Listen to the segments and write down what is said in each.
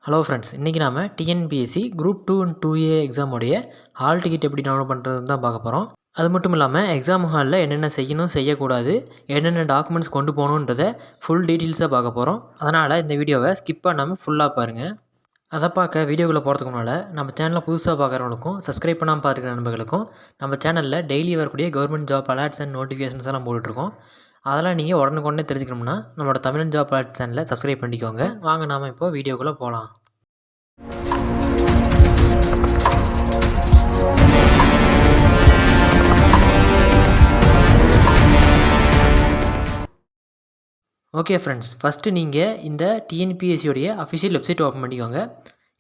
Hello friends, இன்றைக்கி நாம் TNPSC group 2 and 2A எக்ஸாமுடைய ஹால் டிக்கெட் எப்படி டவுன்லோட் பண்ணுறதுன்னு தான் பார்க்க போகிறோம். அது மட்டும் இல்லாமல் எக்ஸாம் ஹாலில் என்னென்ன செய்யணும் செய்யக்கூடாது, என்னென்ன டாக்குமெண்ட்ஸ் கொண்டு போகணுன்றதை ஃபுல் டீட்டெயில்ஸாக பார்க்க போகிறோம். அதனால் இந்த வீடியோவை ஸ்கிப் பண்ணாமல் ஃபுல்லாக பாருங்கள். அதை பார்க்க வீடியோக்குள்ளே போகிறதுக்கு முன்னால் நம்ம சேனலில் புதுசாக பார்க்குறவங்களுக்கும் சப்ஸ்கிரைப் பண்ணாமல் பார்த்துக்கிற நண்பர்களுக்கும் நம்ம சேனலில் டெய்லி வரக்கூடிய government job alerts and notifications எல்லாம் போட்டுட்ருக்கோம். அதெல்லாம் நீங்கள் உடனுக்குடனே தெரிஞ்சுக்கணும்னா நம்மளோட தமிழ் ஜாப் அலர்ட் சேனலை சப்ஸ்கிரைப் பண்ணிக்கோங்க. வாங்க நாம் இப்போ வீடியோக்குள்ளே போகலாம். ஓகே ஃப்ரெண்ட்ஸ், ஃபஸ்ட்டு நீங்கள் இந்த டிஎன்பிஎஸ்சியோடைய அஃபிஷியல் வெப்சைட் ஓப்பன் பண்ணிக்கோங்க.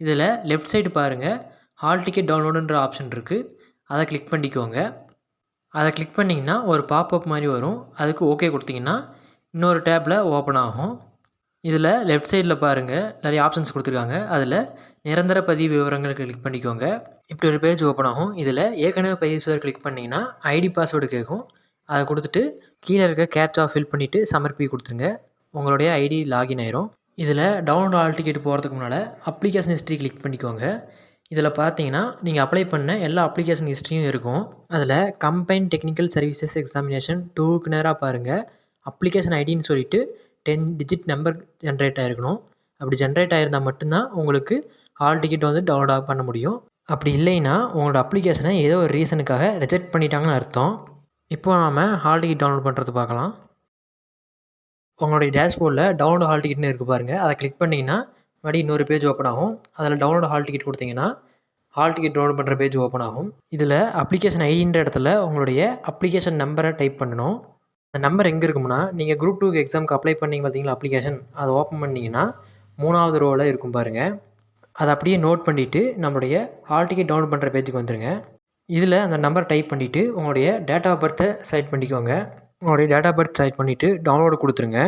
இதில் லெஃப்ட் சைடு பாருங்கள், ஹால் டிக்கெட் டவுன்லோடுன்ற ஆப்ஷன் இருக்குது. அதை கிளிக் பண்ணிக்கோங்க. அதை கிளிக் பண்ணிங்கன்னா ஒரு பாப்அப் மாதிரி வரும். அதுக்கு ஓகே கொடுத்தீங்கன்னா இன்னொரு டேப்பில் ஓப்பன் ஆகும். இதில் லெஃப்ட் சைடில் பாருங்கள், நிறைய ஆப்ஷன்ஸ் கொடுத்துருக்காங்க. அதில் நிரந்தர பதிவு விவரங்களுக்கு கிளிக் பண்ணிக்கோங்க. இப்படி ஒரு பேஜ் ஓப்பன் ஆகும். இதில் ஏற்கனவே பதிவு கிளிக் பண்ணிங்கன்னா ஐடி பாஸ்வேர்டு கேட்கும். அதை கொடுத்துட்டு கீழே இருக்க கேப்சா ஃபில் பண்ணிவிட்டு சமர்ப்பி கொடுத்துருங்க. உங்களுடைய ஐடி லாகின் ஆயிரும். இதில் டவுன்லோட் ஹால் டிக்கெட் போகிறதுக்கு முன்னால் அப்ளிகேஷன் ஹிஸ்ட்ரி கிளிக் பண்ணிக்கோங்க. இதில் பார்த்தீங்கன்னா நீங்கள் அப்ளை பண்ண எல்லா அப்ளிகேஷன் ஹிஸ்ட்ரியும் இருக்கும். அதில் கம்பைன் டெக்னிக்கல் சர்வீசஸ் எக்ஸாமினேஷன் 2க்கு நேராக பாருங்கள். அப்ளிகேஷன் ஐடின்னு சொல்லிவிட்டு 10 டிஜிட் நம்பர் ஜென்ரேட் ஆகிருக்கணும். அப்படி ஜென்ரேட் ஆகிருந்தால் மட்டும்தான் உங்களுக்கு ஹால் டிக்கெட் வந்து டவுன்லோட் பண்ண முடியும். அப்படி இல்லைன்னா உங்களோட அப்ளிகேஷனை ஏதோ ஒரு ரீசனுக்காக ரிஜெக்ட் பண்ணிட்டாங்கன்னு அர்த்தம். இப்போ நாம் ஹால் டிக்கெட் டவுன்லோட் பண்ணுறது பார்க்கலாம். உங்களுடைய டேஷ்போர்டில் டவுன்லோட் ஹால் டிக்கெட்னு இருக்குது பாருங்கள். அதை கிளிக் பண்ணிங்கன்னா மறுபடியும் இன்னொரு பேஜ் ஓப்பன் ஆகும். அதில் டவுன்லோட் ஹால் டிக்கெட் கொடுத்தீங்கன்னா ஹால் டிக்கெட் டவுன்லோட் பண்ணுற பேஜ் ஓப்பன் ஆகும். இதில் அப்ளிகேஷன் ஐடின்ற இடத்துல உங்களுடைய அப்ளிகேஷன் நம்பரை டைப் பண்ணணும். அந்த நம்பர் எங்கே இருக்கும்னா, நீங்கள் குரூப் 2 எக்ஸாமுக்கு அப்ளை பண்ணிங்க பார்த்தீங்களா அப்ளிகேஷன், அதை ஓப்பன் பண்ணிங்கன்னா 3வது ரோவில் இருக்கும் பாருங்கள். அதை அப்படியே நோட் பண்ணிவிட்டு நம்மளுடைய ஹால் டிக்கெட் டவுன்லோட் பண்ணுற பேஜுக்கு வந்துடுங்க. இதில் அந்த நம்பர் டைப் பண்ணிவிட்டு உங்களுடைய டேட் ஆஃப் பர்த்தை செலக்ட் பண்ணிக்கோங்க. உங்களுடைய டேட் ஆஃப் பர்த் செலக்ட் பண்ணிவிட்டு டவுன்லோடு கொடுத்துருங்க.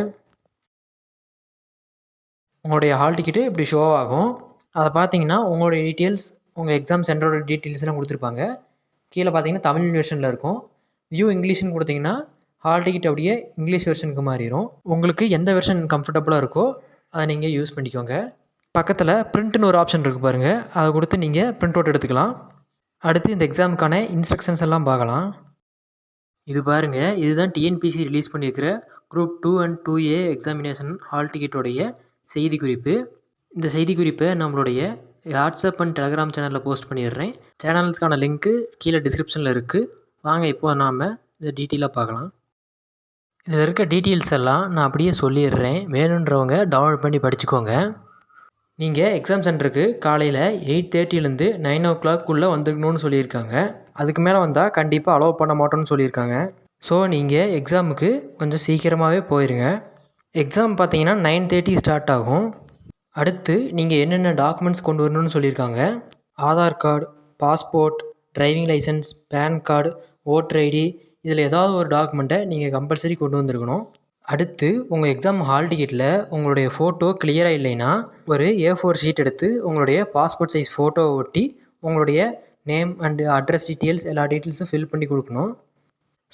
உங்களுடைய ஹால் டிக்கெட்டு இப்படி ஷோ ஆகும். அதை பார்த்தீங்கன்னா உங்களுடைய டீட்டெயில்ஸ், உங்கள் எக்ஸாம் சென்டரோட டீட்டெயில்ஸ்லாம் கொடுத்துருப்பாங்க. கீழே பார்த்தீங்கன்னா தமிழ் வெர்ஷனில் இருக்கும். வியூ இங்கிலீஷ்னு கொடுத்தீங்கன்னா ஹால் டிக்கெட் அப்படியே இங்கிலீஷ் வெர்ஷனுக்கு மாறிடும். உங்களுக்கு எந்த வெர்ஷன் கம்ஃபர்டபுளாக இருக்கோ அதை நீங்கள் யூஸ் பண்ணிக்கோங்க. பக்கத்தில் பிரிண்ட்னு ஒரு ஆப்ஷன் இருக்குது பாருங்கள். அதை கொடுத்து நீங்கள் பிரிண்ட் அவுட் எடுத்துக்கலாம். அடுத்து இந்த எக்ஸாமுக்கான இன்ஸ்ட்ரக்ஷன்ஸ் எல்லாம் பார்க்கலாம். இது பாருங்கள், இதுதான் டிஎன்பிஎஸ்சி ரிலீஸ் பண்ணியிருக்கிற group 2 and 2A examination hall டிக்கெட்டோடைய செய்தி குறிப்பு. இந்த செய்தி குறிப்பை நம்மளுடைய வாட்ஸ்அப் அண்ட் டெலகிராம் சேனலில் போஸ்ட் பண்ணிடுறேன். சேனல்ஸ்க்கான லிங்க்கு கீழே டிஸ்கிரிப்ஷனில் இருக்குது. வாங்க இப்போ நாம் இதை டீட்டெயிலாக பார்க்கலாம். இதில் இருக்க டீட்டெயில்ஸ் எல்லாம் நான் அப்படியே சொல்லிடுறேன். வேணுன்றவங்க டவுன்லோட் பண்ணி படிச்சுக்கோங்க. நீங்கள் எக்ஸாம் சென்டருக்கு காலையில் 8:30லேருந்து 9 o'clock வந்துருக்கணும்னு சொல்லியிருக்காங்க. அதுக்கு மேலே வந்தால் கண்டிப்பாக அலோவ் பண்ண மாட்டோம்னு சொல்லியிருக்காங்க. ஸோ நீங்கள் எக்ஸாமுக்கு கொஞ்சம் சீக்கிரமாகவே போயிருங்க. எக்ஸாம் பார்த்தீங்கன்னா 9:30 ஸ்டார்ட் ஆகும். அடுத்து நீங்கள் என்னென்ன டாக்குமெண்ட்ஸ் கொண்டு வரணும்னு சொல்லியிருக்காங்க. Aadhaar card, passport, driving licence, PAN card, voter ID, இதில் ஏதாவது ஒரு டாக்குமெண்ட்டை நீங்கள் கம்பல்சரி கொண்டு வந்திருக்கணும். அடுத்து உங்கள் எக்ஸாம் ஹால் டிக்கெட்டில் உங்களுடைய ஃபோட்டோ கிளியராக இல்லைன்னா ஒரு A4 ஷீட் எடுத்து உங்களுடைய பாஸ்போர்ட் சைஸ் ஃபோட்டோவை ஒட்டி உங்களுடைய நேம் அண்டு அட்ரஸ் டீட்டெயில்ஸ் எல்லா டீட்டெயில்ஸும் ஃபில் பண்ணி கொடுக்கணும்.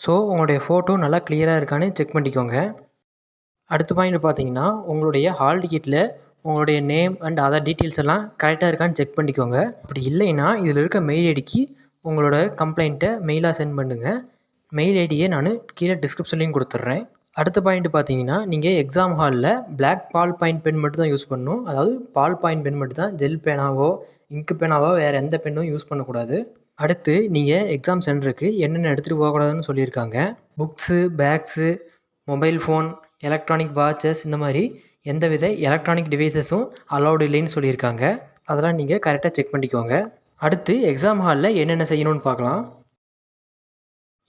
ஸோ உங்களுடைய ஃபோட்டோ நல்லா கிளியராக இருக்கான்னு செக் பண்ணிக்கோங்க. அடுத்த பாயிண்ட் பார்த்தீங்கன்னா, உங்களுடைய ஹால் டிக்கெட்டில் உங்களுடைய நேம் அண்ட் அதர் டீட்டெயில்ஸ் எல்லாம் கரெக்டாக இருக்கான்னு செக் பண்ணிக்கோங்க. அப்படி இல்லைன்னா இதில் இருக்க மெயில் ஐடிக்கு உங்களோட கம்ப்ளைண்ட்டை மெயிலாக சென்ட் பண்ணுங்கள். மெயில் ஐடியை நான் கீழே டிஸ்கிரிப்ஷன்லேயும் கொடுத்துட்றேன். அடுத்த பாயிண்ட் பார்த்தீங்கன்னா, நீங்கள் எக்ஸாம் ஹாலில் பிளாக் பால் பாயிண்ட் பென் மட்டும் தான் யூஸ் பண்ணணும். அதாவது பால் பாயிண்ட் பென் மட்டும் தான், ஜெல் பேனாவோ இங்கு பேனாவோ வேறு எந்த பென்னும் யூஸ் பண்ணக்கூடாது. அடுத்து நீங்கள் எக்ஸாம் சென்டருக்கு என்னென்ன எடுத்துகிட்டு போகக்கூடாதுன்னு சொல்லியிருக்காங்க. Books, bags, mobile phone, electronic watches, இந்த மாதிரி எந்தவித எலக்ட்ரானிக் டிவைசஸும் அலௌடு இல்லைன்னு சொல்லியிருக்காங்க. அதெல்லாம் நீங்கள் கரெக்டாக செக் பண்ணிக்கோங்க. அடுத்து எக்ஸாம் ஹாலில் என்னென்ன செய்யணும்னு பார்க்கலாம்.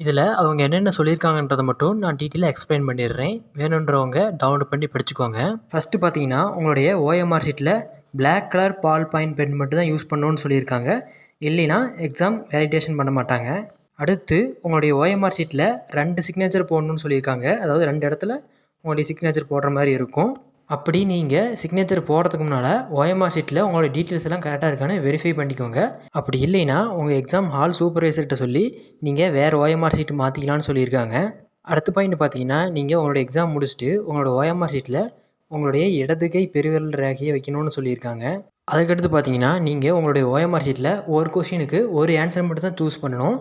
இதில் அவங்க என்னென்ன சொல்லியிருக்காங்கன்றதை மட்டும் நான் டீட்டெயிலாக எக்ஸ்பிளைன் பண்ணிடுறேன். வேணுன்றவங்க டவுன்லோட் பண்ணி படிச்சுக்கோங்க. ஃபஸ்ட்டு பார்த்தீங்கன்னா, உங்களுடைய OMR ஷீட்டில் black colour ball point pen மட்டும் தான் யூஸ் பண்ணணும்னு சொல்லியிருக்காங்க. இல்லைன்னா எக்ஸாம் வேலிடேஷன் பண்ண மாட்டாங்க. அடுத்து உங்களுடைய OMR ஷீட்டில் 2 சிக்னேச்சர் போடணும்னு சொல்லியிருக்காங்க. அதாவது 2 இடத்துல உங்களுடைய சிக்னேச்சர் போடுற மாதிரி இருக்கும். அப்படி நீங்கள் சிக்னேச்சர் போடுறதுக்கு முன்னால் OMR ஷீட்டில் உங்களோட டீட்டெயில்ஸ் எல்லாம் கரெக்டாக இருக்கான்னு வெரிஃபை பண்ணிக்கோங்க. அப்படி இல்லைன்னா உங்கள் எக்ஸாம் ஹால் சூப்பர்வைசர்கிட்ட சொல்லி நீங்கள் வேறு OMR ஷீட் மாற்றிக்கலான்னு சொல்லியிருக்காங்க. அடுத்த பாயிண்ட் பார்த்தீங்கன்னா, நீங்கள் உங்களோட எக்ஸாம் முடிச்சுட்டு உங்களோட OMR ஷீட்டில் உங்களுடைய இடது கை பெருவிரல் ரேகையை வைக்கணும்னு சொல்லியிருக்காங்க. அதுக்கடுத்து பார்த்தீங்கன்னா, நீங்கள் உங்களுடைய ஓஎம்ஆர் ஷீட்டில் ஒரு கொஷினுக்கு ஒரு ஆன்சர் மட்டும் தான் சூஸ் பண்ணணும்.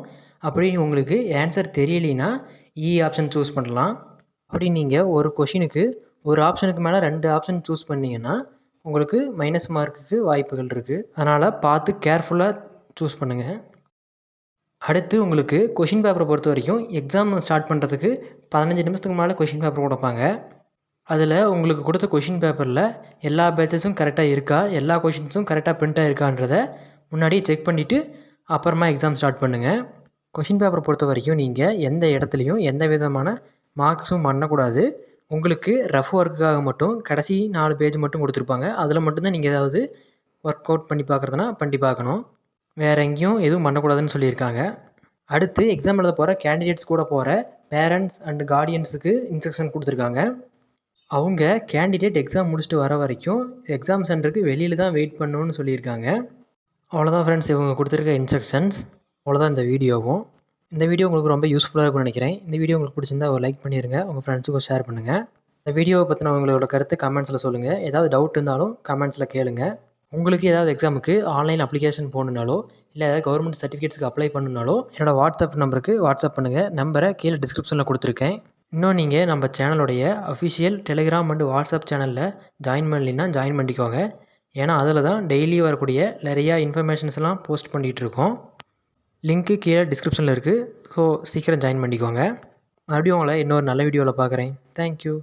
அப்படி உங்களுக்கு ஆன்சர் தெரியலைன்னா ஆப்ஷன் சூஸ் பண்ணலாம். அப்படி நீங்கள் ஒரு கொஷினுக்கு ஒரு ஆப்ஷனுக்கு மேலே 2 ஆப்ஷன் சூஸ் பண்ணீங்கன்னா, உங்களுக்கு மைனஸ் மார்க்குக்கு வாய்ப்புகள் இருக்குது. அதனால் பார்த்து கேர்ஃபுல்லாக சூஸ் பண்ணுங்கள். அடுத்து உங்களுக்கு கொஷின் பேப்பரை பொறுத்த வரைக்கும் எக்ஸாம் ஸ்டார்ட் பண்ணுறதுக்கு 15 நிமிஷத்துக்கு மேலே கொஷின் பேப்பர் கொடுப்பாங்க. அதில் உங்களுக்கு கொடுத்த கொஷின் பேப்பரில் எல்லா பேட்சஸும் கரெக்டாக இருக்கா, எல்லா கொஷின்ஸும் கரெக்டாக பிரிண்ட் ஆகிருக்கான்றத முன்னாடியே செக் பண்ணிவிட்டு அப்புறமா எக்ஸாம் ஸ்டார்ட் பண்ணுங்கள். கொஷின் பேப்பரை பொறுத்த வரைக்கும் நீங்கள் எந்த இடத்துலையும் எந்த விதமான மார்க்ஸும் பண்ணக்கூடாது. உங்களுக்கு ரஃப் ஒர்க்குக்காக மட்டும் கடைசி 4 பேஜ் மட்டும் கொடுத்துருப்பாங்க. அதில் மட்டும்தான் நீங்கள் ஏதாவது ஒர்க் அவுட் பண்ணி பார்க்குறதுனா பண்ணி பார்க்கணும். வேறு எங்கேயும் எதுவும் பண்ணக்கூடாதுன்னு சொல்லியிருக்காங்க. அடுத்து எக்ஸாம் எழுத போகிற கேண்டிடேட்ஸ் கூட போகிற பேரண்ட்ஸ் அண்ட் கார்டியன்ஸுக்கு இன்ஸ்ட்ரக்ஷன் கொடுத்துருக்காங்க. அவங்க கேண்டிடேட் எக்ஸாம் முடிச்சுட்டு வர வரைக்கும் எக்ஸாம் சென்டருக்கு வெளியில் தான் வெயிட் பண்ணணும்னு சொல்லியிருக்காங்க. அவ்வளோதான் ஃப்ரெண்ட்ஸ், இவங்க கொடுத்துருக்க இன்ஸ்ட்ரக்ஷன்ஸ். அவ்வளோதான் இந்த வீடியோவும். இந்த வீடியோ உங்களுக்கு ரொம்ப யூஸ்ஃபுல்லாக இருக்கும்னு நினைக்கிறேன். இந்த வீடியோ உங்களுக்கு பிடிச்சிருந்தா ஒரு லைக் பண்ணிடுங்க, உங்கள் ஃப்ரெண்ட்ஸுக்கும் ஷேர் பண்ணுங்கள். இந்த வீடியோவை பற்றின உங்களோட கருத்து கமெண்ட்ஸில் சொல்லுங்கள். ஏதாவது டவுட் இருந்தாலும் கமெண்ட்ஸில் கேளுங்க. உங்களுக்கு ஏதாவது எக்ஸாமுக்கு ஆன்லைன் அப்ளிகேஷன் போகணுன்னாலோ இல்லை ஏதாவது கவர்மெண்ட் சர்டிஃபிகேட்ஸ்க்கு அப்ளை பண்ணணுனாலோ என்னோடய வாட்ஸ்அப் நம்பருக்கு வாட்ஸ்அப் பண்ணுங்கள். நம்பரை கீழே டிஸ்கிரிப்ஷனில் கொடுத்துருக்கேன். இன்னும் நீங்கள் நம்ம சேனலுடைய அஃபிஷியல் டெலிகிராம் அண்ட் வாட்ஸ்அப் சேனலில் ஜாயின் பண்ணலைன்னா ஜாயின் பண்ணிக்கோங்க. ஏன்னா அதில் தான் டெய்லி வரக்கூடிய நிறையா இன்ஃபர்மேஷன்ஸ்லாம் போஸ்ட் பண்ணிகிட்ருக்கோம். லிங்க்கு கீழே டிஸ்கிரிப்ஷனில் இருக்குது. ஸோ சீக்கிரம் ஜாயின் பண்ணிக்கோங்க. மறுபடியும் உங்களை இன்னொரு நல்ல வீடியோவில் பார்க்குறேன். தேங்க்யூ.